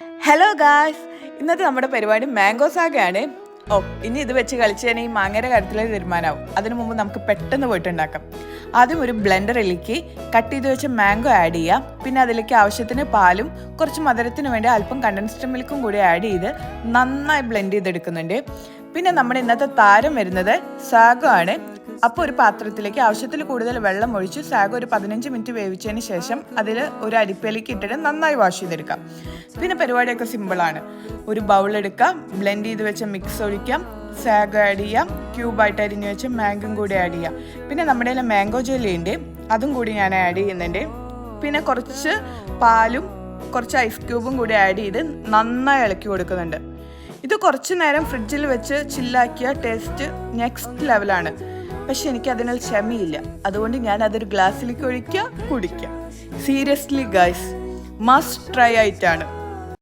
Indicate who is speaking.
Speaker 1: Hello guys, ഇന്നത്തെ നമ്മുടെ പരിപാടി മാംഗോ സാഗയാണ്. ഇനി ഇത് വെച്ച് കളിച്ച് തന്നെ ഈ മാങ്ങയുടെ കാര്യത്തിലെ തീരുമാനമാവും. അതിനു മുമ്പ് നമുക്ക് പെട്ടെന്ന് പോയിട്ട് ഉണ്ടാക്കാം. ആദ്യം ഒരു ബ്ലെൻഡറിലേക്ക് കട്ട് ചെയ്ത് വെച്ച മാംഗോ ആഡ് ചെയ്യാം. പിന്നെ അതിലേക്ക് ആവശ്യത്തിന് പാലും കുറച്ച് മധുരത്തിന് വേണ്ടി അല്പം കണ്ടൻസ്ഡ് മിൽക്കും കൂടി ആഡ് ചെയ്ത് നന്നായി ബ്ലെൻഡ് ചെയ്തെടുക്കുന്നുണ്ട്. പിന്നെ നമ്മുടെ ഇന്നത്തെ താരം വരുന്നത് സാഗോ ആണ്. അപ്പോൾ ഒരു പാത്രത്തിലേക്ക് ആവശ്യത്തിൽ കൂടുതൽ വെള്ളം ഒഴിച്ച് സാഗോ ഒരു 15 മിനിറ്റ് വേവിച്ചതിന് ശേഷം അതിൽ ഒരു അരിപ്പയിലേക്ക് ഇട്ടിട്ട് നന്നായി വാഷ് ചെയ്തെടുക്കാം. പിന്നെ പരിപാടിയൊക്കെ സിമ്പിളാണ്. ഒരു ബൗൾ എടുക്കാം, ബ്ലെൻഡ് ചെയ്ത് വെച്ച മിക്സ് ഒഴിക്കാം, സാഗോ ആഡ് ചെയ്യാം, ക്യൂബായിട്ട് അരിഞ്ഞ് വെച്ച മാംഗോയും കൂടി ആഡ് ചെയ്യാം. പിന്നെ നമ്മുടെ കയ്യിൽ മാംഗോ ജെല്ലി ഉണ്ട്, അതും കൂടി ഞാൻ ആഡ് ചെയ്യുന്നുണ്ട്. പിന്നെ കുറച്ച് പാലും കുറച്ച് ഐസ് ക്യൂബും കൂടി ആഡ് ചെയ്ത് നന്നായി ഇളക്കി കൊടുക്കുന്നുണ്ട്. ഇത് കുറച്ച് നേരം ഫ്രിഡ്ജിൽ വെച്ച് ചില്ലാക്കിയ ടേസ്റ്റ് നെക്സ്റ്റ് ലെവലാണ്. പക്ഷെ എനിക്ക് അതിനാൽ ക്ഷമയില്ല, അതുകൊണ്ട് ഞാൻ അതൊരു ഗ്ലാസ്സിലേക്ക് ഒഴിക്കുക, കുടിക്കുക. സീരിയസ്ലി ഗൈസ്, മസ്റ്റ് ട്രൈ ആയിട്ടാണ്.